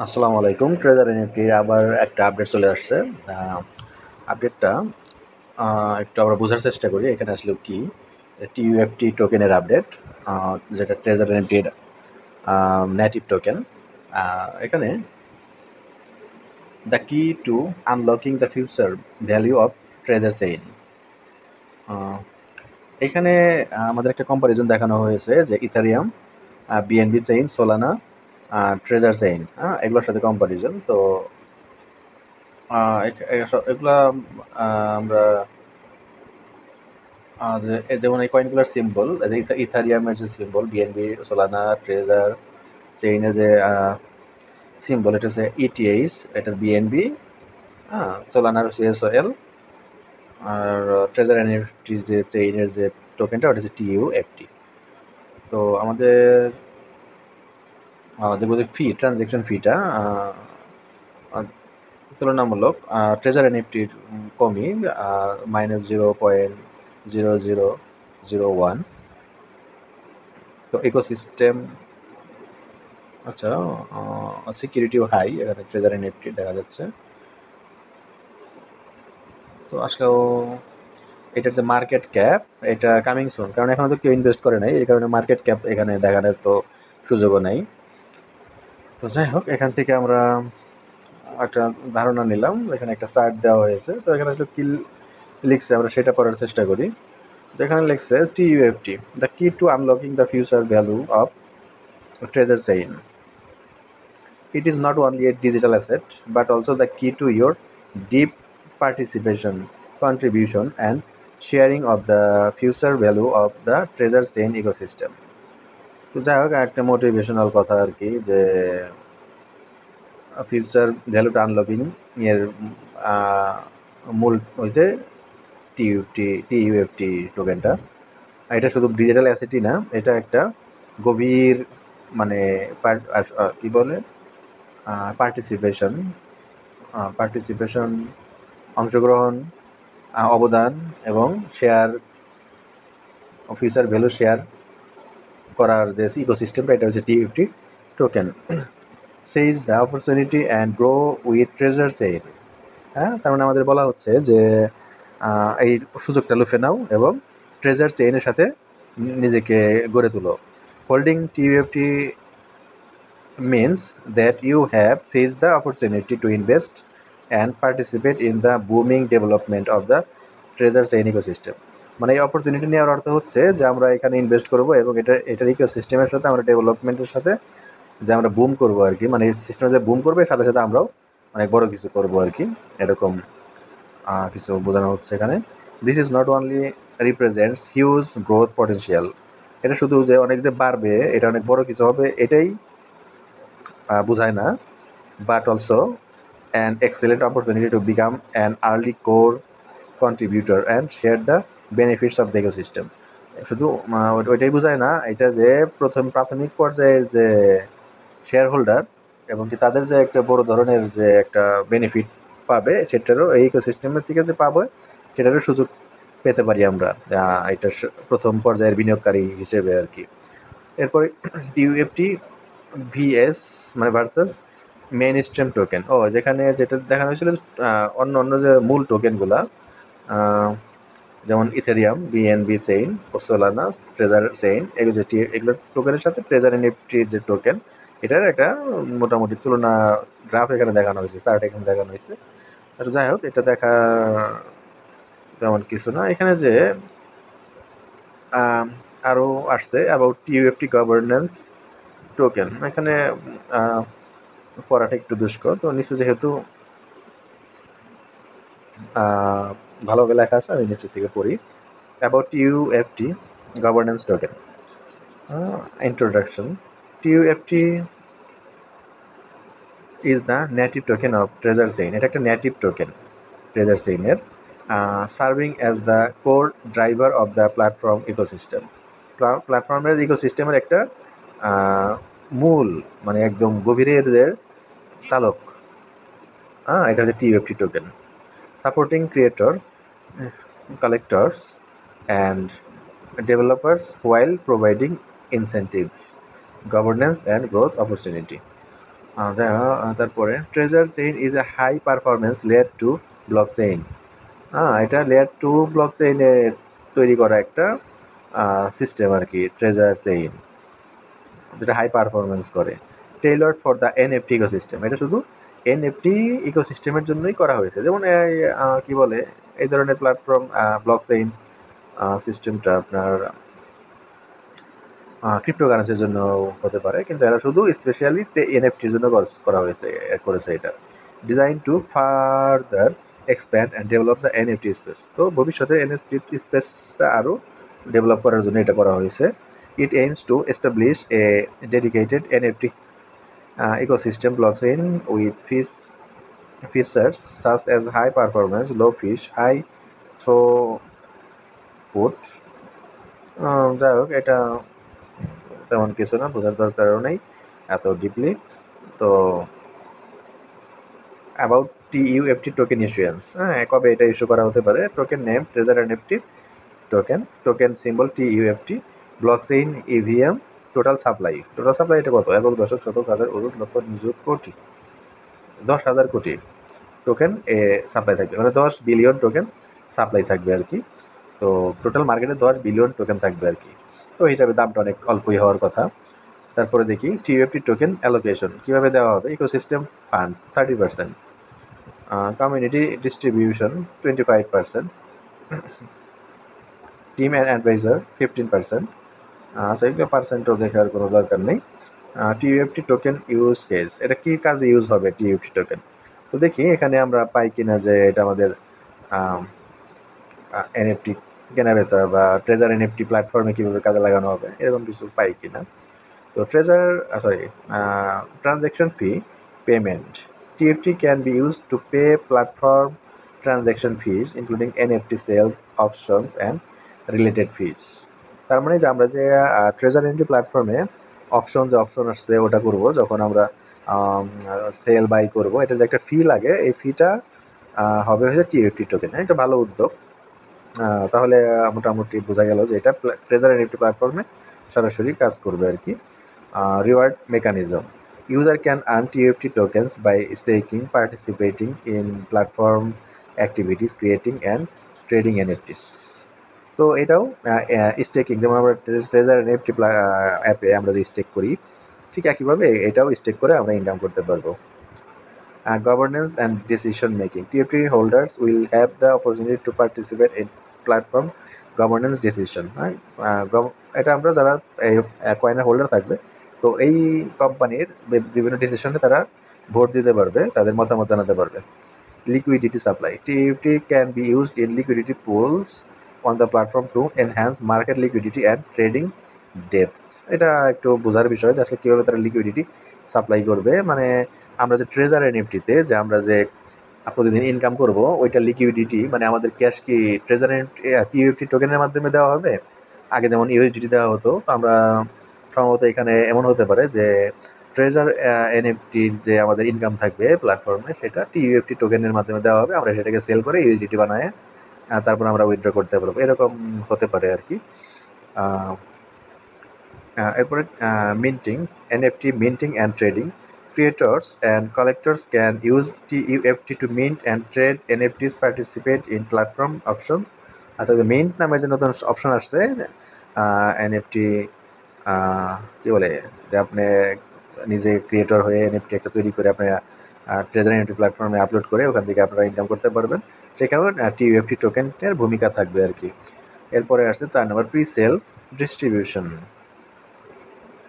আসসালামু আলাইকুম। ট্রেজার এনএফটির আবার একটা আপডেট চলে আসছে। আপডেটটা একটু আমরা বোঝার চেষ্টা করি এখানে আসলে কি। টিইউএফটি টোকেনের আপডেট, যেটা ট্রেজার এনএফটির নেটিভ টোকেন। এখানে the key to unlocking the future value of treasure chain. এখানে আমাদের একটা কম্পারিজন দেখানো হয়েছে যে Ethereum, BNB chain, Solana, treasure chain, এগুলোর সাথে কম্পারিজন। তো এগুলা আমরা যেমন এই কয়েনগুলোর সিম্বল, ইথারিয়ামের যে সিম্বল, বিএনবি, সোলানা, ট্রেজার চেইনের যে সিম্বল, এটা হচ্ছে ইটিএইচ, এটার বিএনবি, সোলানার সিএসওএল, আর ট্রেজার এনএফটি যে চেইনের যে টোকেনটা ওটা হচ্ছে টিইউএফটি। তো আমাদের দেখবো যে ট্রানজেকশন ফিটা তুলনামূলক ট্রেজার এনএফটির কমই, -0.0001। তো ইকোসিস্টেম, আচ্ছা, সিকিউরিটিও হাই এখানে ট্রেজার এনএফটি দেখা যাচ্ছে। তো আসলেও এটার যে মার্কেট ক্যাপ, এটা কামিং সুন, কারণ এখনো তো কেউ ইনভেস্ট করে নাই, এই কারণে মার্কেট ক্যাপ এখানে দেখানোর তো সুযোগও নাই। তো যাই হোক, এখান থেকে আমরা একটা ধারণা নিলাম, এখানে একটা চার্ট দেওয়া হয়েছে। তো এখানে আসলে কি লিখছে আমরা সেটা পড়ার চেষ্টা করি। যেখানে লিখছে TUFT, the key to unlocking the future value of treasure chain. It is not only a digital asset, but also the key to your deep participation, contribution, and sharing of the future value of the treasure chain ecosystem. তো যাই হোক, একটা motivational কথা আর কি, যে future ভ্যালুটা unlocking এর মূল হয়েছে টিইউএফটি টোকেনটা। এটা শুধু ডিজিটাল অ্যাসেটই না, এটা একটা গভীর, মানে কি বলে, পার্টিসিপেশন, অংশগ্রহণ, অবদান এবং শেয়ার, ফিউচার ভ্যালু শেয়ার করার যে ইকোসিস্টেমটা, এটা হচ্ছে TUFT token. Seize the opportunity and grow with Treasure Chain. তার মানে আমাদের বলা হচ্ছে যে এই সুযোগটা লুফে নাও এবং ট্রেজার চেইনের সাথে নিজেকে গড়ে তুলো। Holding TUFT means that you have seized the opportunity to invest and participate in the booming development of the treasure chain ecosystem. মানে এই অপরচুনিটি নেওয়ার অর্থ হচ্ছে যে আমরা এখানে ইনভেস্ট করব এবং এটার ইকোসিস্টেমের সাথে আমরা ডেভেলপমেন্টের সাথে যে আমরা বুম করব আর কি, মানে এই সিস্টেমে যে বুম করবে সাথে সাথে আমরাও অনেক বড় কিছু করব আর কি, এরকম কিছু বোঝানো হচ্ছে এখানে। This is not only represents huge growth potential. এটা শুধু যে অনেক যে বাড়বে, এটা অনেক বড় কিছু হবে এটাই বোঝায় না, but also an excellent opportunity to become an early core contributor and share the benefits of the ecosystem. শুধু ওইটাই বোঝায় না, এটা যে প্রাথমিক পর্যায়ের যে শেয়ার হোল্ডার এবং কি তাদের যে একটা বড় ধরনের যে একটা বেনিফিট পাবে, সেটারও এই ইকোসিস্টেমের থেকে যে পাবে সেটারও সুযোগ পেতে পারি আমরা, এটা প্রথম পর্যায়ের বিনিয়োগকারী হিসেবে আর কি। এরপরে টিইউএফটি ভিএস, মানে ভার্সাস মেইন স্ট্রিম টোকেন। যেখানে যেটা দেখানো হয়েছিল, অন্য অন্য যে মূল টোকেনগুলা, যেমন Ethereum, BNB chain, Solana, treasure chain, এগুলো টোকেনের সাথে ট্রেজার এনএফটির যে টোকেন, এটার একটা মোটামুটি তুলনা গ্রাফ এখানে দেখানো হয়েছে, চার্ট এখানে দেখানো হয়েছে। যাই হোক, এটা দেখা তেমন কিছু না। এখানে যে আরও আসছে অ্যাবাউট টিইউএফটি গভর্নেন্স টোকেন, এখানে পড়াটা একটু দুষ্কর, তো নিচে যেহেতু ভালোভাবে লেখা আছে, আমি নিচে থেকে পড়ি। About TUFT governance token. Introduction. TUFT is the native token of treasure Chain. এটা একটা নেটিভ টোকেন ট্রেজার চেইনের, serving as the core driver of the platform ecosystem. প্ল্যাটফর্মের ইকোসিস্টেমের একটা মূল, মানে একদম গভীরের চালক। এটা হচ্ছে TUFT token. Supporting creator, collectors and developers while providing incentives, governance and growth opportunity. যাই হোক, তারপরে treasure chain is a high performance layer two block chain. এটা লেয়ার টু ব্লক চেইনে তৈরি করা একটা সিস্টেম আর কি, ট্রেজার চেইন, যেটা হাই পারফরমেন্স করে। Tailored for the NFT ecosystem, এটা শুধু এনএফটি ইকোসিস্টেমের জন্যই করা হয়েছে। যেমন এই কি বলে, এই ধরনের প্ল্যাটফর্ম ব্লক চেইন সিস্টেমটা আপনার ক্রিপ্টোকারেন্সির জন্য হতে পারে, কিন্তু এরা শুধু স্পেশালি এনএফটির জন্য করা হয়েছে, করেছে এটা। Design two further expand and develop the NFT space, তো ভবিষ্যতে এনএফটি স্পেসটা আরও ডেভেলপ করার জন্য এটা করা হয়েছে। It aims to establish a dedicated NFT ecosystem blockchain with features such as high performance, low fees, high throughput। যাই হোক, এটা তেমন কিছু না, বোঝার দরকারও নেই এত ডিপলি। তো অ্যাবাউট টিইউএফটি টোকেন ইস্যুয়েন্স, কবে এটা ইস্যু করা হতে পারে? Token name Treasure NFT token, token symbol TUFT, blockchain EVM, total supply এটা কত? এবং দশক শতক হাজার অরুণ লক্ষ নিযুত কোটি, 10,000 কোটি টোকেন সাপ্লাই থাকবে, মানে 10 বিলিয়ন টোকেন সাপ্লাই থাকবে আর কি। তো টোটাল মার্কেটে 10 বিলিয়ন টোকেন থাকবে আর কি। তো এই হিসাবে দামটা অনেক অল্পই হওয়ার কথা। তারপরে দেখি টিইউএফটি টোকেন অ্যালোকেশন কীভাবে দেওয়া হবে। Ecosystem fund 30%, community distribution 25%, team and advisor 15%। আচ্ছা, এগুলো পার্সেন্টও দেখার কোনো দরকার নেই। টিইউএফটি টোকেন ইউজ কেস, এটা কী কাজে ইউজ হবে টিইউএফটি টোকেন? তো দেখি এখানে আমরা পাই কিনা যে এটা আমাদের এনএফটি কেনা বেচা বা ট্রেজার এনএফটি প্ল্যাটফর্মে কীভাবে কাজে লাগানো হবে, এরকম কিছু পাই কিনা। তো Treasure transaction fee payment, TFT can be use to pay platform transaction fees including NFT sales options and related fees. তার মানে যে আমরা যে ট্রেজার এনএফটি প্ল্যাটফর্মে যে অপশন আসছে ওটা করব, যখন আমরা সেল বাই করব, এটা যে একটা ফি লাগে, এই ফিটা হবে হচ্ছে টিএফটি টোকেন। এটা ভালো উদ্যোগ। তাহলে মোটামুটি বোঝা গেল যে এটা ট্রেজার এনএফটি প্ল্যাটফর্মে সরাসরি কাজ করবে আর কি। Reward mechanism, user can earn TFT tokens by staking, participating in platform activities, creating and trading NFTs. তো এটাও স্টেকিং, যেমন আমরা ট্রেজার এনএফটি অ্যাপে আমরা যে স্টেক করি, ঠিক একইভাবে এটাও স্টেক করে আমরা ইনকাম করতে পারবো। Governance and decision making, TFT holders will have the opportunity to participate in platform governance decision। এটা আমরা যারা কয়েনের হোল্ডার থাকবে, তো এই কোম্পানির বিভিন্ন ডিসিশনে তারা ভোট দিতে পারবে, তাদের মতামত জানাতে পারবে। Liquidity supply, TFT can be used in liquidity pools on the platform to enhance market liquidity and trading depth। এটা একটু বোঝার বিষয় যে আসলে কীভাবে তারা লিকুইডিটি সাপ্লাই করবে। মানে আমরা যে ট্রেজার এনএফটিতে যে আমরা যে প্রতিদিন ইনকাম করব, ওইটা লিকুইডিটি মানে আমাদের ক্যাশ কি ট্রেজার টিইউএফটি টোকেনের মাধ্যমে দেওয়া হবে। আগে যেমন ইউএসডিটি দেওয়া হতো, তো আমরা সম্ভবত এখানে এমন হতে পারে যে ট্রেজার এনএফটির যে আমাদের ইনকাম থাকবে প্ল্যাটফর্মে, সেটা টিইউএফটি টোকেনের মাধ্যমে দেওয়া হবে। আমরা সেটাকে সেল করে ইউএসডিটি বানায় তারপর আমরা উইথড্র করতে পারবো, এরকম হতে পারে আর কি। এরপরে minting, NFT minting and trading, creators and collectors can use TUFT to mint and trade NFTs, participate in platform options। আচ্ছা, মিন্ট নামে যে নতুন অপশন আসছে এনএফটি কি বলে, যে আপনি নিজে ক্রিয়েটর হয়ে এনএফটি একটা তৈরি করে আপনি ট্রেজার এনএফটি প্ল্যাটফর্মে আপলোড করে ওখান থেকে আপনারা ইনকাম করতে পারবেন, সেখানেও টিউএফটি টোকেনের ভূমিকা থাকবে আর কি। এরপরে আসছে 4 নম্বর, pre sale distribution.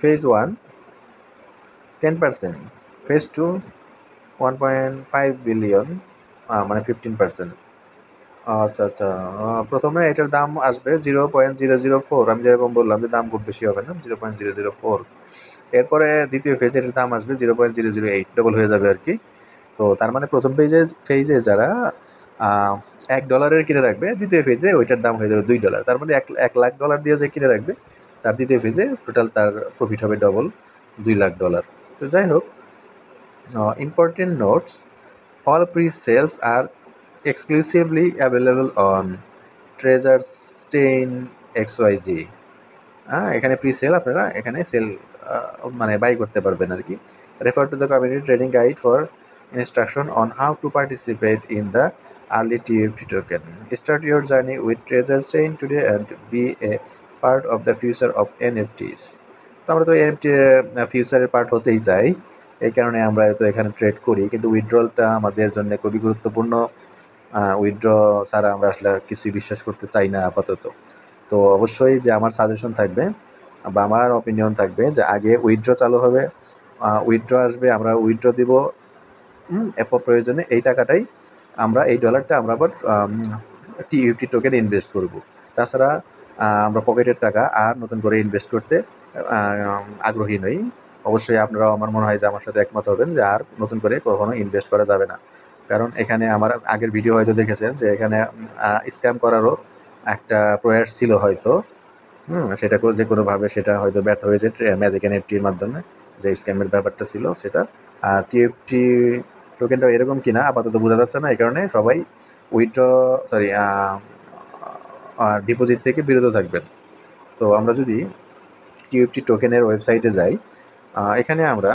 Phase 1 10%, phase 2 1.5 billion, মানে 15%। আচ্ছা আচ্ছা, প্রথমে এটার দাম আসবে 0.004, আমি যেরকম বললাম যে দাম খুব বেশি হবে না, 0.004। এরপরে দ্বিতীয় ফেজে এটার দাম আসবে 0.008, ডবল হয়ে যাবে আর কি। তো তার মানে প্রথম ফেজে যারা $1 কিনে রাখবে, দ্বিতীয় ফেজে ওইটার দাম হয়ে যাবে $2। তার মানে $1,00,000 দিয়ে যে কিনে রাখবে, তার দ্বিতীয় ফেজে টোটাল তার প্রফিট হবে ডবল, $2,00,000। তো যাই হোক, important notes, all pre-sales are exclusively available on Treasure Chain XYZ। এখানে প্রি সেল আপনারা এখানে সেল মানে বাই করতে পারবেন আর কি। Refer to the community training guide for instruction on how to participate in the early TFT token. Start your journey with Treasure Chain today and be a part of the future of NFTs. তো আমরা তো NFT ফিউচারের part হতেই চাই, এই কারণে আমরা তো এখানে ট্রেড করি, কিন্তু উইথড্রলটা আমাদের জন্য খুবই গুরুত্বপূর্ণ। উইথড্র ছাড়া আমরা আসলে কিছুই বিশ্বাস করতে চাই না আপাতত। তো অবশ্যই যে আমার সাজেশন থাকবে বা আমার অপিনিয়ন থাকবে যে আগে উইথড্র চালু হবে, উইথড্র আসবে, আমরা উইথড্র দিব, এরপর প্রয়োজনে এই টাকাটাই আমরা এই ডলারটা আমরা আবার টিইউটি টোকেনে ইনভেস্ট করব। তাছাড়া আমরা পকেটের টাকা আর নতুন করে ইনভেস্ট করতে আগ্রহী নই। অবশ্যই আপনারাও আমার মনে হয় যে আমার সাথে একমত হবেন যে আর নতুন করে কখনো ইনভেস্ট করা যাবে না। কারণ এখানে আমার আগের ভিডিও হয়তো দেখেছেন যে এখানে স্ক্যাম করারও একটা প্রয়াস ছিল হয়তো, সেটা যে কোনোভাবে সেটা হয়তো ব্যর্থ হয়েছে ম্যাজিক এনএফটির মাধ্যমে যে স্ক্যামের ব্যাপারটা ছিল সেটা। আর টিএফটি টোকেনটা এরকম কিনা আপাতত বোঝা যাচ্ছে না, এই কারণে সবাই উইথড্র সরি ডিপোজিট থেকে বিরত থাকবেন। তো আমরা যদি টিএফটি টোকেনের ওয়েবসাইটে যাই, এখানে আমরা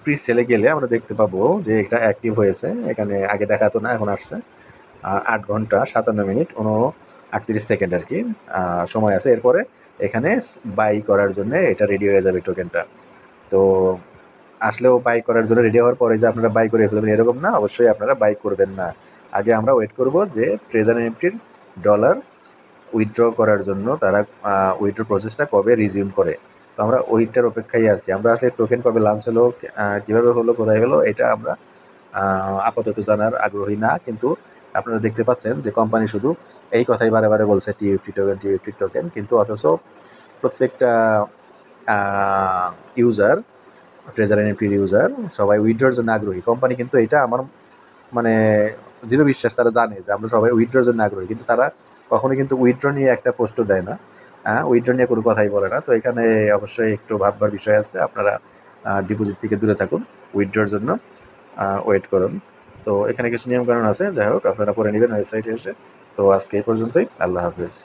প্রি সেলে গেলে আমরা দেখতে পাবো যে এটা অ্যাক্টিভ হয়েছে। এখানে আগে দেখাতো না, এখন আসছে। 8 ঘন্টা 57 মিনিট 38 সেকেন্ড আর কি সময় আছে। এরপরে এখানে বাই করার জন্য এটা রেডি হয়ে যাবে টোকেনটা। তো আসলেও বাই করার জন্য রেডি হওয়ার পরে যে আপনারা বাই করে ফেলবেন এরকম না, অবশ্যই আপনারা বাই করবেন না। আগে আমরা ওয়েট করব যে ট্রেজার এনএফটির ডলার উইথড্র করার জন্য তারা উইথড্র প্রসেসটা কবে রিজিউম করে। তো আমরা ওইটার অপেক্ষায় আছি। আমরা আসলে টোকেন কবে লঞ্চ হলো, কীভাবে হলো, কোথায় হলো, এটা আমরা আপাতত জানার আগ্রহী না। কিন্তু আপনারা দেখতে পাচ্ছেন যে কোম্পানি শুধু এই কথাই বারে বারে বলছে টিএফটি টোকেন, টিএফটি টোকেন, কিন্তু অথচ প্রত্যেকটা ইউজার, ট্রেজার এনএফটির ইউজার সবাই উইথড্রর জন্য আগ্রহী। কোম্পানি কিন্তু এটা আমার মানে দৃঢ় বিশ্বাস, তারা জানে যে আমরা সবাই উইথড্রর জন্য আগ্রহী, কিন্তু তারা কখনোই কিন্তু উইথড্র নিয়ে একটা পোস্টও দেয় না, উইথড্র নিয়ে কোনো কথাই বলে না। তো এখানে অবশ্যই একটু ভাববার বিষয় আছে। আপনারা ডিপোজিট থেকে দূরে থাকুন, উইথড্রর জন্য ওয়েট করুন। তো এখানে কিছু নিয়মকানুন আছে, যাই হোক আপনারা পড়ে নেবেন ওয়েবসাইটে এসে। তো আজকে এই পর্যন্তই, আল্লাহ হাফেজ।